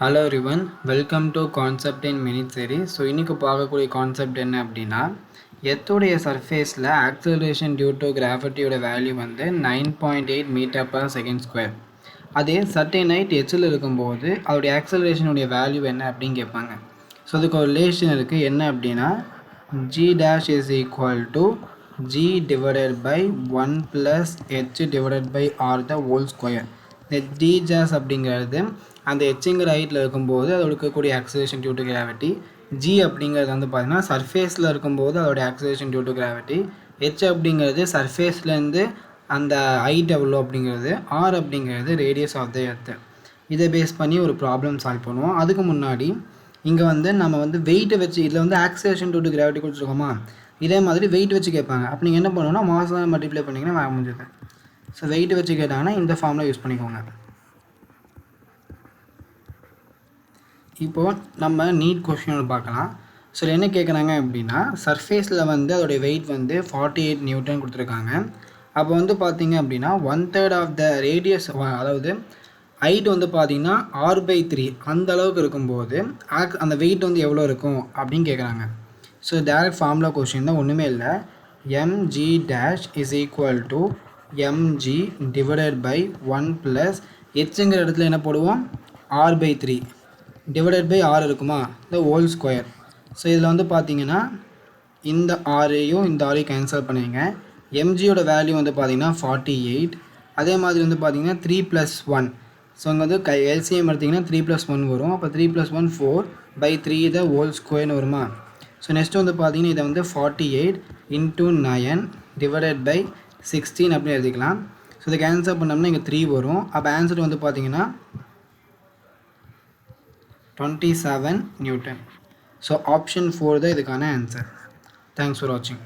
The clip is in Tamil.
Hello everyone, welcome to concept in minute series. So இன்றைக்கி பார்க்கக்கூடிய கான்செப்ட் என்ன அப்படின்னா, எர்த்துடைய சர்ஃபேஸில் ஆக்சலரேஷன் டியூ டு கிராவிட்டியோட வேல்யூ வந்து 9.8 மீட்டர் பர் செகண்ட் ஸ்கொயர். அதே சர்டென் ஹைட் எச்சில் இருக்கும்போது அதோடைய ஆக்சலரேஷனுடைய வேல்யூ என்ன அப்படின்னு கேட்பாங்க. ஸோ அதுக்கு ஒரு ரிலேஷன் இருக்குது. என்ன அப்படின்னா, g dash is equal to g divided by 1 plus h divided by r the whole square. இந்த d dash அப்படிங்கிறது அந்த ஹெச்ங்கிற ஹைட்டில் இருக்கும்போது அதோட இருக்கக்கூடிய acceleration due to gravity. G அப்படிங்கிறது வந்து பார்த்தீங்கன்னா சர்ஃபேஸில் இருக்கும்போது அதோடைய acceleration due to gravity. H அப்படிங்கிறது சர்ஃபேஸ்லேருந்து அந்த ஹைட் எவ்வளோ அப்படிங்கிறது. ஆர் அப்படிங்கிறது ரேடியஸ் ஆஃப் த எர்த்து. இதை பேஸ் பண்ணி ஒரு ப்ராப்ளம் சால்வ் பண்ணுவோம். அதுக்கு முன்னாடி இங்கே வந்து நம்ம வந்து வெயிட்டை வச்சு இதில் வந்து ஆக்சலேஷன் டியூ டு கிராவிட்டி கொடுத்துருக்கோமா, இதே மாதிரி வெயிட் வச்சு கேட்பாங்க. அப்போ நீங்கள் என்ன பண்ணணும்னா மாஸாக மல்டிப்ளை பண்ணிங்கன்னா முடிஞ்சது. ஸோ வெயிட் வச்சு கேட்டாங்கன்னா இந்த ஃபார்மில் யூஸ் பண்ணிக்கோங்க. இப்போது நம்ம நீட் கொஸ்டின் பார்க்கலாம். ஸோ என்ன கேட்குறாங்க அப்படின்னா, சர்ஃபேஸில் வந்து அதோடைய வெயிட் வந்து 48 நியூட்டன் கொடுத்துருக்காங்க. அப்போ வந்து பார்த்தீங்க அப்படின்னா 1/3 ஆஃப் த ரேடியஸ், அதாவது ஹைட் வந்து பார்த்தீங்கன்னா r/3 அந்த அளவுக்கு இருக்கும்போது அந்த வெயிட் வந்து எவ்வளோ இருக்கும் அப்படின்னு கேட்குறாங்க. ஸோ டேரக்ட் ஃபார்முலா கொஸ்டின் தான், ஒன்றுமே இல்லை. mg dash is equal to mg divided by 1 plus ஹெச்ங்கிற இடத்துல என்ன போடுவோம், r/3 டிவைடட் பை ஆர் இருக்குமா, இந்த ஹோல் ஸ்கொயர். ஸோ இதில் வந்து பார்த்தீங்கன்னா இந்த ஆரையும் இந்த ஆரையும் கேன்சல் பண்ணுவீங்க. எம்ஜியோட வேல்யூ வந்து பார்த்தீங்கன்னா 48. அதே மாதிரி வந்து பார்த்தீங்கன்னா 3 + 1. ஸோ அங்கே வந்து எல்சிஎம் எடுத்திங்கன்னா 3 + 1 வரும். அப்போ 3 + 1 4/3 த ஹோல் ஸ்கொயர்னு வருமா. ஸோ நெக்ஸ்ட் வந்து பார்த்தீங்கன்னா இதை வந்து 48 × 9 டிவைடட் பை 16 அப்படின்னு எழுதிக்கலாம். ஸோ இதை கேன்சல் பண்ணோம்னா இங்கே 3 வரும். அப்போ ஆன்சர் வந்து பார்த்தீங்கன்னா 27 நியூட்டன். ஸோ ஆப்ஷன் 4 தான் இதுக்கான ஆன்சர். தேங்க்ஸ் ஃபார் வாட்சிங்.